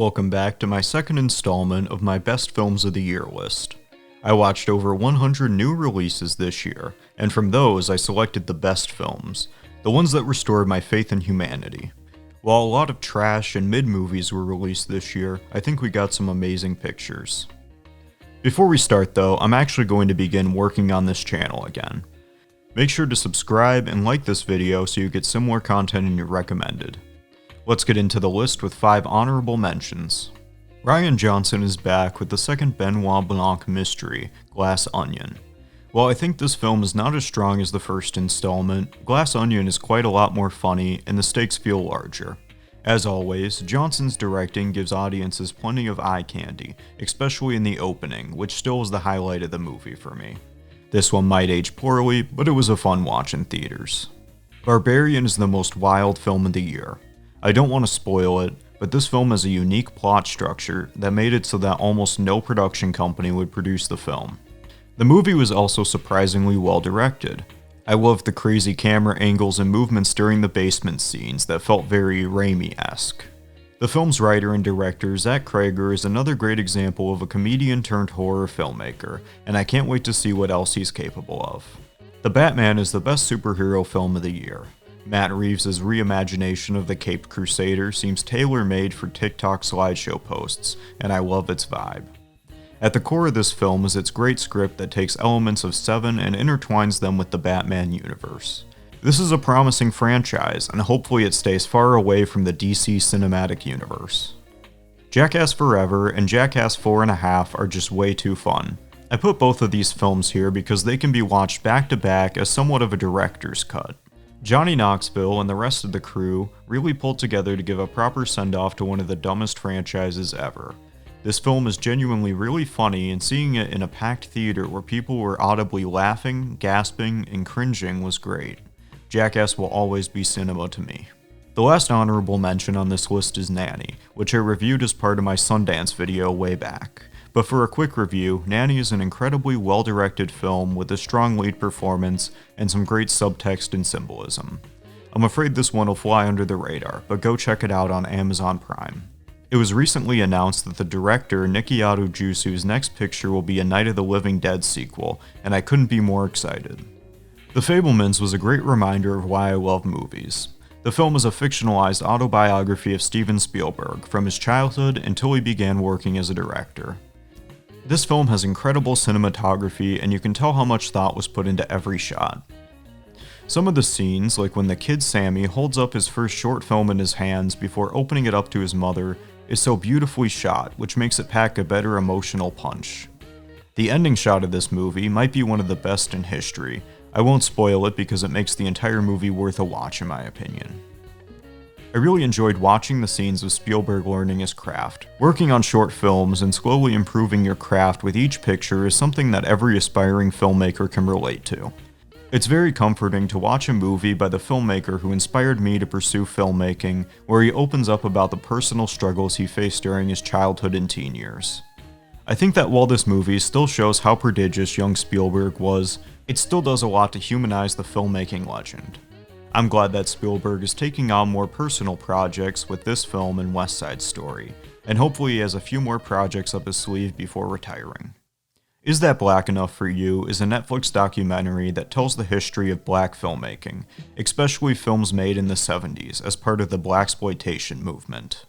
Welcome back to my second installment of my Best Films of the Year list. I watched over 100 new releases this year, and from those I selected the best films, the ones that restored my faith in humanity. While a lot of trash and mid-movies were released this year, I think we got some amazing pictures. Before we start though, I'm actually going to begin working on this channel again. Make sure to subscribe and like this video so you get similar content in your recommended. Let's get into the list with 5 honorable mentions. Rian Johnson is back with the second Benoit Blanc mystery, Glass Onion. While I think this film is not as strong as the first installment, Glass Onion is quite a lot more funny and the stakes feel larger. As always, Johnson's directing gives audiences plenty of eye candy, especially in the opening, which still is the highlight of the movie for me. This one might age poorly, but it was a fun watch in theaters. Barbarian is the most wild film of the year. I don't want to spoil it, but this film has a unique plot structure that made it so that almost no production company would produce the film. The movie was also surprisingly well directed. I loved the crazy camera angles and movements during the basement scenes that felt very Raimi-esque. The film's writer and director, Zach Cregger, is another great example of a comedian-turned-horror filmmaker, and I can't wait to see what else he's capable of. The Batman is the best superhero film of the year. Matt Reeves' reimagination of the Caped Crusader seems tailor-made for TikTok slideshow posts, and I love its vibe. At the core of this film is its great script that takes elements of Seven and intertwines them with the Batman universe. This is a promising franchise, and hopefully it stays far away from the DC cinematic universe. Jackass Forever and Jackass 4.5 are just way too fun. I put both of these films here because they can be watched back to back as somewhat of a director's cut. Johnny Knoxville and the rest of the crew really pulled together to give a proper send-off to one of the dumbest franchises ever. This film is genuinely really funny, and seeing it in a packed theater where people were audibly laughing, gasping, and cringing was great. Jackass will always be cinema to me. The last honorable mention on this list is Nanny, which I reviewed as part of my Sundance video way back. But for a quick review, Nanny is an incredibly well-directed film with a strong lead performance and some great subtext and symbolism. I'm afraid this one will fly under the radar, but go check it out on Amazon Prime. It was recently announced that the director, Nikiatu Jusu's next picture will be a Night of the Living Dead sequel, and I couldn't be more excited. The Fabelmans was a great reminder of why I love movies. The film is a fictionalized autobiography of Steven Spielberg, from his childhood until he began working as a director. This film has incredible cinematography, and you can tell how much thought was put into every shot. Some of the scenes, like when the kid Sammy holds up his first short film in his hands before opening it up to his mother, is so beautifully shot, which makes it pack a better emotional punch. The ending shot of this movie might be one of the best in history. I won't spoil it because it makes the entire movie worth a watch in my opinion. I really enjoyed watching the scenes of Spielberg learning his craft. Working on short films and slowly improving your craft with each picture is something that every aspiring filmmaker can relate to. It's very comforting to watch a movie by the filmmaker who inspired me to pursue filmmaking, where he opens up about the personal struggles he faced during his childhood and teen years. I think that while this movie still shows how prodigious young Spielberg was, it still does a lot to humanize the filmmaking legend. I'm glad that Spielberg is taking on more personal projects with this film and West Side Story, and hopefully he has a few more projects up his sleeve before retiring. Is That Black Enough for You is a Netflix documentary that tells the history of black filmmaking, especially films made in the 70s as part of the blaxploitation movement.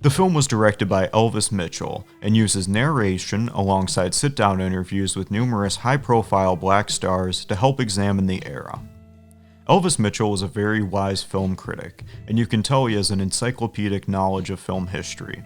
The film was directed by Elvis Mitchell and uses narration alongside sit-down interviews with numerous high-profile black stars to help examine the era. Elvis Mitchell is a very wise film critic, and you can tell he has an encyclopedic knowledge of film history.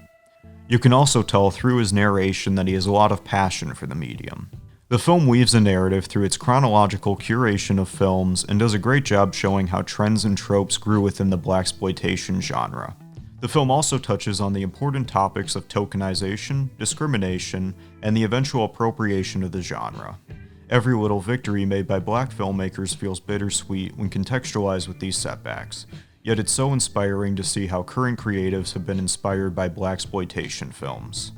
You can also tell through his narration that he has a lot of passion for the medium. The film weaves a narrative through its chronological curation of films and does a great job showing how trends and tropes grew within the blaxploitation genre. The film also touches on the important topics of tokenization, discrimination, and the eventual appropriation of the genre. Every little victory made by black filmmakers feels bittersweet when contextualized with these setbacks, yet it's so inspiring to see how current creatives have been inspired by blaxploitation films.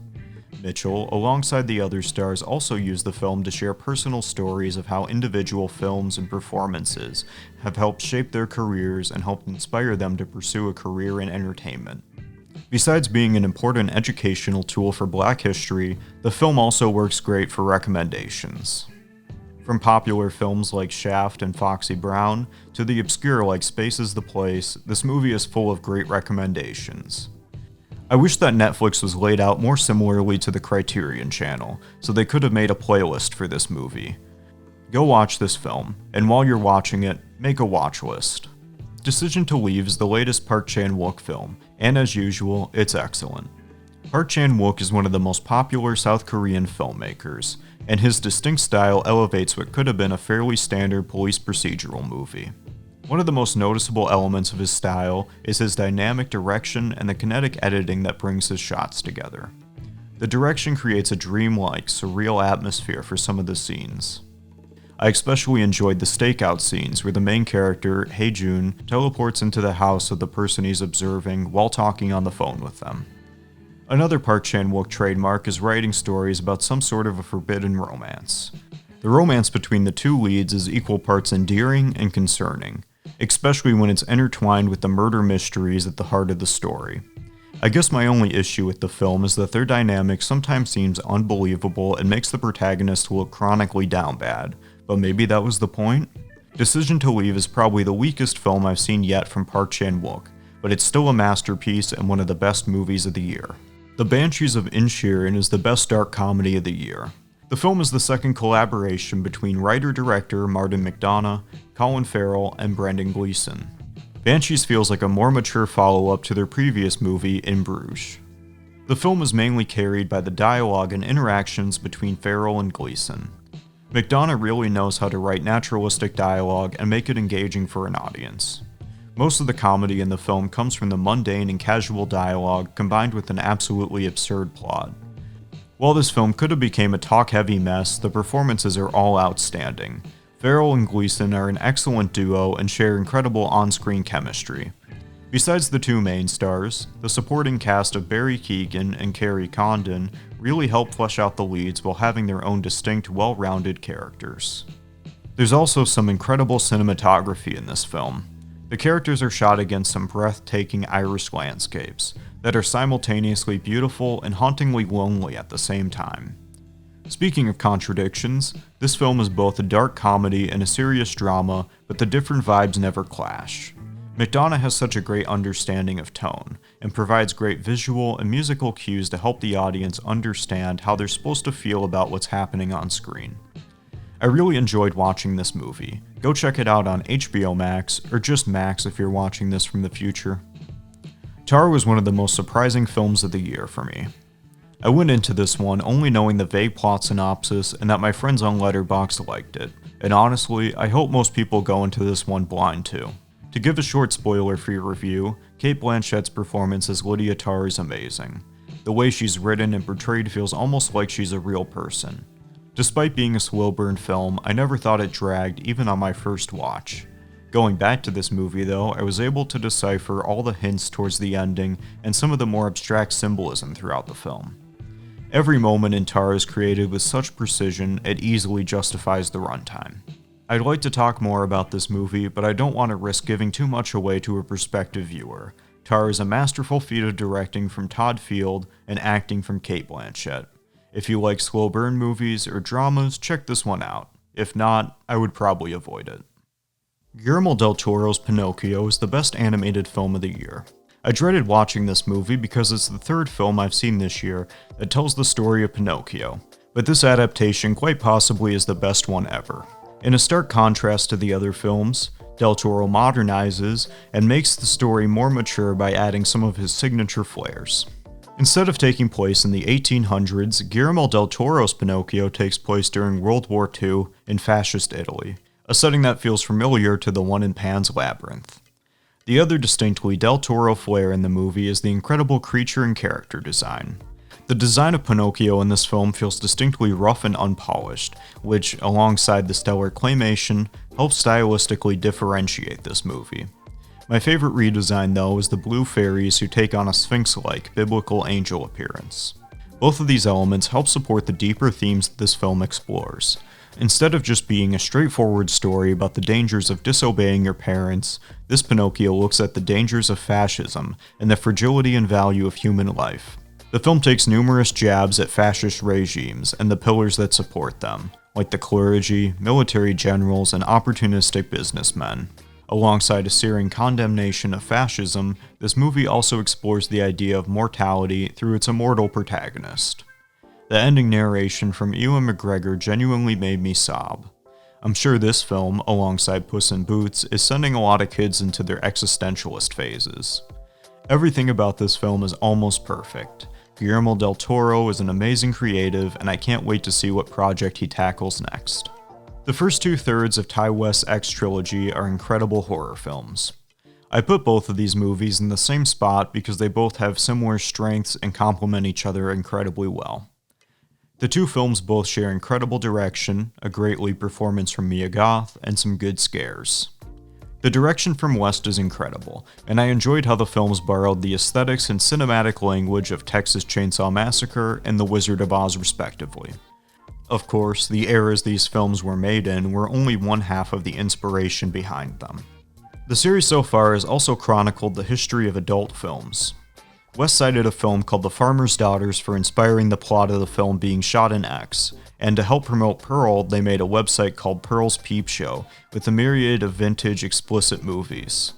Mitchell, alongside the other stars, also used the film to share personal stories of how individual films and performances have helped shape their careers and helped inspire them to pursue a career in entertainment. Besides being an important educational tool for Black history, the film also works great for recommendations. From popular films like Shaft and Foxy Brown, to the obscure like Space is the Place, this movie is full of great recommendations. I wish that Netflix was laid out more similarly to the Criterion Channel, so they could have made a playlist for this movie. Go watch this film, and while you're watching it, make a watch list. Decision to Leave is the latest Park Chan-wook film, and as usual, it's excellent. Park Chan-wook is one of the most popular South Korean filmmakers, and his distinct style elevates what could have been a fairly standard police procedural movie. One of the most noticeable elements of his style is his dynamic direction and the kinetic editing that brings his shots together. The direction creates a dreamlike, surreal atmosphere for some of the scenes. I especially enjoyed the stakeout scenes where the main character, Hae-jun, teleports into the house of the person he's observing while talking on the phone with them. Another Park Chan-wook trademark is writing stories about some sort of a forbidden romance. The romance between the two leads is equal parts endearing and concerning, especially when it's intertwined with the murder mysteries at the heart of the story. I guess my only issue with the film is that their dynamic sometimes seems unbelievable and makes the protagonist look chronically down bad, but maybe that was the point? Decision to Leave is probably the weakest film I've seen yet from Park Chan-wook, but it's still a masterpiece and one of the best movies of the year. The Banshees of Inisherin is the best dark comedy of the year. The film is the second collaboration between writer-director Martin McDonagh, Colin Farrell, and Brendan Gleeson. Banshees feels like a more mature follow-up to their previous movie, In Bruges. The film is mainly carried by the dialogue and interactions between Farrell and Gleeson. McDonagh really knows how to write naturalistic dialogue and make it engaging for an audience. Most of the comedy in the film comes from the mundane and casual dialogue combined with an absolutely absurd plot. While this film could have become a talk-heavy mess, the performances are all outstanding. Farrell and Gleeson are an excellent duo and share incredible on-screen chemistry. Besides the two main stars, the supporting cast of Barry Keoghan and Kerry Condon really help flesh out the leads while having their own distinct, well-rounded characters. There's also some incredible cinematography in this film. The characters are shot against some breathtaking Irish landscapes that are simultaneously beautiful and hauntingly lonely at the same time. Speaking of contradictions, this film is both a dark comedy and a serious drama, but the different vibes never clash. McDonagh has such a great understanding of tone, and provides great visual and musical cues to help the audience understand how they're supposed to feel about what's happening on screen. I really enjoyed watching this movie. Go check it out on HBO Max, or just Max if you're watching this from the future. Tar was one of the most surprising films of the year for me. I went into this one only knowing the vague plot synopsis and that my friends on Letterboxd liked it, and honestly, I hope most people go into this one blind too. To give a short spoiler for your review, Cate Blanchett's performance as Lydia Tar is amazing. The way she's written and portrayed feels almost like she's a real person. Despite being a slow burn film, I never thought it dragged even on my first watch. Going back to this movie though, I was able to decipher all the hints towards the ending and some of the more abstract symbolism throughout the film. Every moment in Tar is created with such precision, it easily justifies the runtime. I'd like to talk more about this movie, but I don't want to risk giving too much away to a prospective viewer. Tar is a masterful feat of directing from Todd Field and acting from Cate Blanchett. If you like slow burn movies or dramas, check this one out. If not, I would probably avoid it. Guillermo del Toro's Pinocchio is the best animated film of the year. I dreaded watching this movie because it's the third film I've seen this year that tells the story of Pinocchio, but this adaptation quite possibly is the best one ever. In a stark contrast to the other films, Del Toro modernizes and makes the story more mature by adding some of his signature flares. Instead of taking place in the 1800s, Guillermo del Toro's Pinocchio takes place during World War II in fascist Italy, a setting that feels familiar to the one in Pan's Labyrinth. The other distinctly Del Toro flair in the movie is the incredible creature and character design. The design of Pinocchio in this film feels distinctly rough and unpolished, which, alongside the stellar claymation, helps stylistically differentiate this movie. My favorite redesign, though, is the blue fairies who take on a sphinx-like, biblical angel appearance. Both of these elements help support the deeper themes that this film explores. Instead of just being a straightforward story about the dangers of disobeying your parents, this Pinocchio looks at the dangers of fascism and the fragility and value of human life. The film takes numerous jabs at fascist regimes and the pillars that support them, like the clergy, military generals, and opportunistic businessmen. Alongside a searing condemnation of fascism, this movie also explores the idea of mortality through its immortal protagonist. The ending narration from Ewan McGregor genuinely made me sob. I'm sure this film, alongside Puss in Boots, is sending a lot of kids into their existentialist phases. Everything about this film is almost perfect. Guillermo del Toro is an amazing creative, and I can't wait to see what project he tackles next. The first 2/3 of Ti West's X trilogy are incredible horror films. I put both of these movies in the same spot because they both have similar strengths and complement each other incredibly well. The two films both share incredible direction, a great lead performance from Mia Goth, and some good scares. The direction from West is incredible, and I enjoyed how the films borrowed the aesthetics and cinematic language of Texas Chainsaw Massacre and The Wizard of Oz respectively. Of course, the eras these films were made in were only one half of the inspiration behind them. The series so far has also chronicled the history of adult films. West cited a film called The Farmer's Daughters for inspiring the plot of the film being shot in X, and to help promote Pearl, they made a website called Pearl's Peep Show, with a myriad of vintage explicit movies.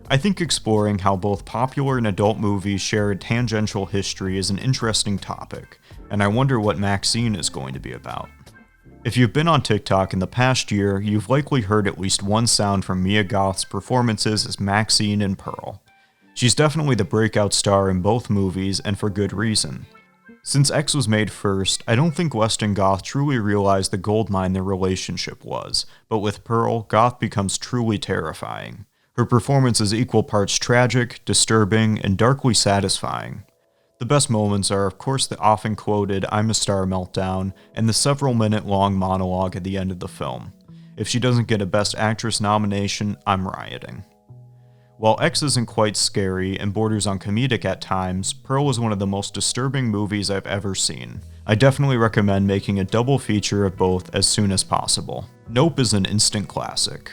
I think exploring how both popular and adult movies share a tangential history is an interesting topic, and I wonder what Maxine is going to be about. If you've been on TikTok in the past year, you've likely heard at least one sound from Mia Goth's performances as Maxine in Pearl. She's definitely the breakout star in both movies, and for good reason. Since X was made first, I don't think West and Goth truly realized the goldmine their relationship was, but with Pearl, Goth becomes truly terrifying. Her performance is equal parts tragic, disturbing, and darkly satisfying. The best moments are, of course, the often quoted "I'm a Star" meltdown, and the several-minute-long monologue at the end of the film. If she doesn't get a Best Actress nomination, I'm rioting. While X isn't quite scary and borders on comedic at times, Pearl is one of the most disturbing movies I've ever seen. I definitely recommend making a double feature of both as soon as possible. Nope is an instant classic.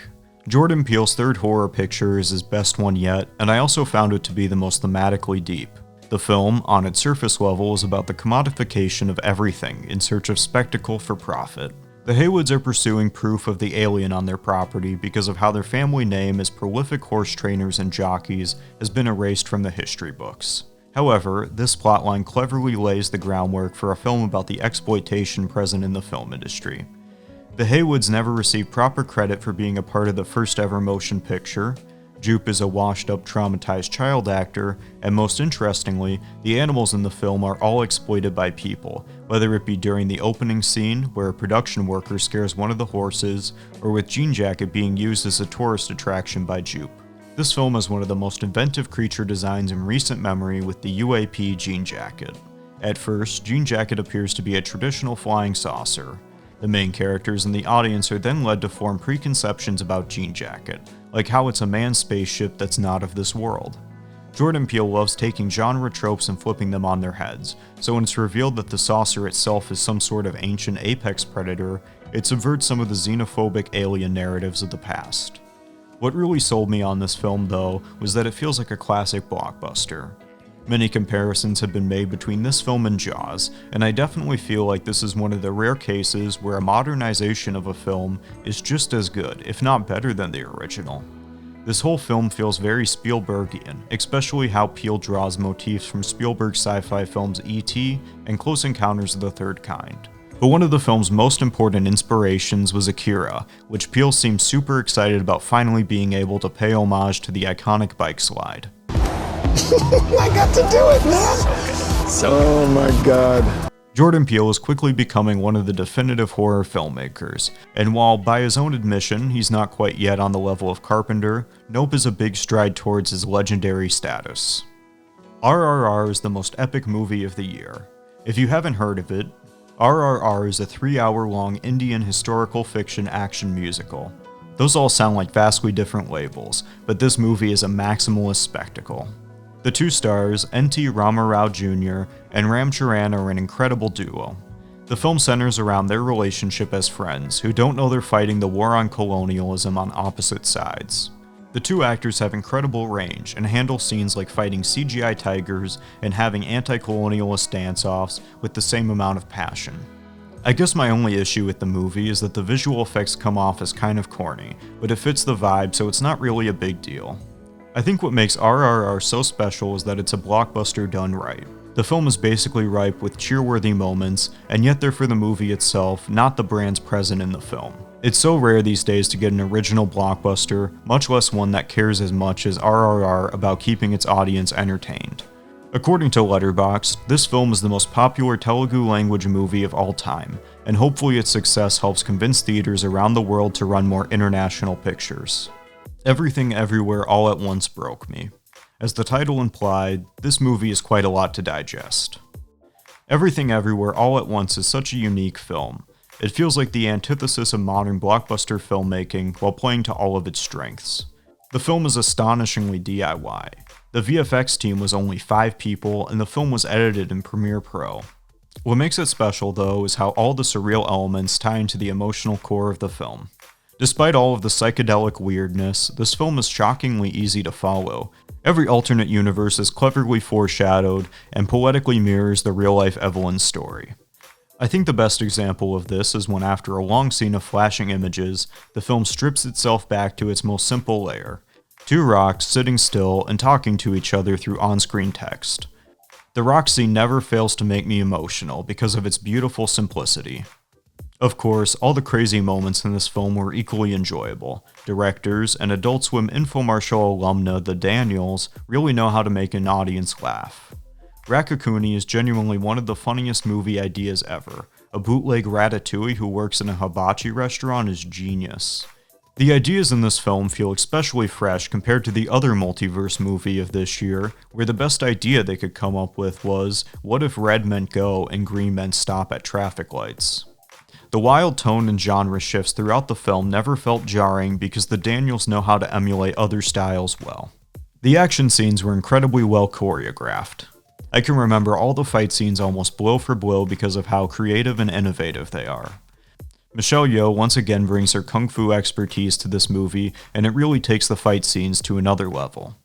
Jordan Peele's third horror picture is his best one yet, and I also found it to be the most thematically deep. The film, on its surface level, is about the commodification of everything in search of spectacle for profit. The Haywoods are pursuing proof of the alien on their property because of how their family name as prolific horse trainers and jockeys has been erased from the history books. However, this plotline cleverly lays the groundwork for a film about the exploitation present in the film industry. The Haywoods never received proper credit for being a part of the first ever motion picture. Jupe is a washed-up, traumatized child actor, and most interestingly, the animals in the film are all exploited by people, whether it be during the opening scene, where a production worker scares one of the horses, or with Jean Jacket being used as a tourist attraction by Jupe. This film is one of the most inventive creature designs in recent memory with the UAP Jean Jacket. At first, Jean Jacket appears to be a traditional flying saucer. The main characters and the audience are then led to form preconceptions about Jean Jacket, like how it's a manned spaceship that's not of this world. Jordan Peele loves taking genre tropes and flipping them on their heads, so when it's revealed that the saucer itself is some sort of ancient apex predator, it subverts some of the xenophobic alien narratives of the past. What really sold me on this film, though, was that it feels like a classic blockbuster. Many comparisons have been made between this film and Jaws, and I definitely feel like this is one of the rare cases where a modernization of a film is just as good, if not better than the original. This whole film feels very Spielbergian, especially how Peele draws motifs from Spielberg's sci-fi films E.T. and Close Encounters of the Third Kind. But one of the film's most important inspirations was Akira, which Peele seemed super excited about finally being able to pay homage to the iconic bike slide. I got to do it, man! Oh my god. Jordan Peele is quickly becoming one of the definitive horror filmmakers, and while by his own admission he's not quite yet on the level of Carpenter, Nope is a big stride towards his legendary status. RRR is the most epic movie of the year. If you haven't heard of it, RRR is a 3-hour-long Indian historical fiction action musical. Those all sound like vastly different labels, but this movie is a maximalist spectacle. The two stars, N.T. Rama Rao Jr. and Ram Charan, are an incredible duo. The film centers around their relationship as friends who don't know they're fighting the war on colonialism on opposite sides. The two actors have incredible range and handle scenes like fighting CGI tigers and having anti-colonialist dance-offs with the same amount of passion. I guess my only issue with the movie is that the visual effects come off as kind of corny, but it fits the vibe, so it's not really a big deal. I think what makes RRR so special is that it's a blockbuster done right. The film is basically ripe with cheer-worthy moments, and yet they're for the movie itself, not the brands present in the film. It's so rare these days to get an original blockbuster, much less one that cares as much as RRR about keeping its audience entertained. According to Letterboxd, this film is the most popular Telugu language movie of all time, and hopefully its success helps convince theaters around the world to run more international pictures. Everything Everywhere All at Once broke me. As the title implied, this movie is quite a lot to digest. Everything Everywhere All at Once is such a unique film. It feels like the antithesis of modern blockbuster filmmaking while playing to all of its strengths. The film is astonishingly DIY. The VFX team was only 5 people, and the film was edited in Premiere Pro. What makes it special, though, is how all the surreal elements tie into the emotional core of the film. Despite all of the psychedelic weirdness, this film is shockingly easy to follow. Every alternate universe is cleverly foreshadowed and poetically mirrors the real-life Evelyn story. I think the best example of this is when, after a long scene of flashing images, the film strips itself back to its most simple layer. 2 rocks sitting still and talking to each other through on-screen text. The rock scene never fails to make me emotional because of its beautiful simplicity. Of course, all the crazy moments in this film were equally enjoyable. Directors and Adult Swim infomercial alumna The Daniels really know how to make an audience laugh. Raccacoonie is genuinely one of the funniest movie ideas ever. A bootleg Ratatouille who works in a hibachi restaurant is genius. The ideas in this film feel especially fresh compared to the other multiverse movie of this year, where the best idea they could come up with was, what if red meant go and green meant stop at traffic lights? The wild tone and genre shifts throughout the film never felt jarring because the Daniels know how to emulate other styles well. The action scenes were incredibly well choreographed. I can remember all the fight scenes almost blow for blow because of how creative and innovative they are. Michelle Yeoh once again brings her kung fu expertise to this movie, and it really takes the fight scenes to another level.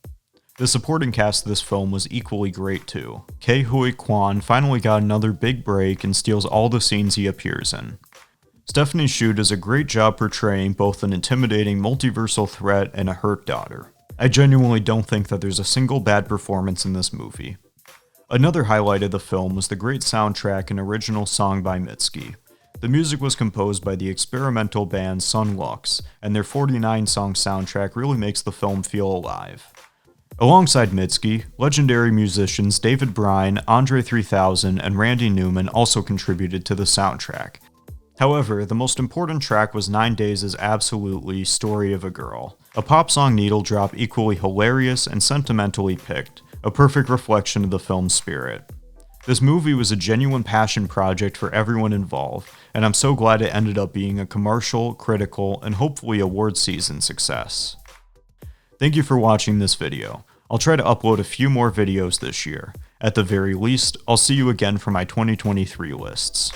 The supporting cast of this film was equally great too. Ke Huy Quan finally got another big break and steals all the scenes he appears in. Stephanie Hsu does a great job portraying both an intimidating multiversal threat and a hurt daughter. I genuinely don't think that there's a single bad performance in this movie. Another highlight of the film was the great soundtrack and original song by Mitski. The music was composed by the experimental band Sun Lux, and their 49-song soundtrack really makes the film feel alive. Alongside Mitski, legendary musicians David Bryan, Andre 3000, and Randy Newman also contributed to the soundtrack. However, the most important track was 9 Days' Absolutely Story of a Girl, a pop song needle drop equally hilarious and sentimentally picked, a perfect reflection of the film's spirit. This movie was a genuine passion project for everyone involved, and I'm so glad it ended up being a commercial, critical, and hopefully award season success. Thank you for watching this video. I'll try to upload a few more videos this year. At the very least, I'll see you again for my 2023 lists.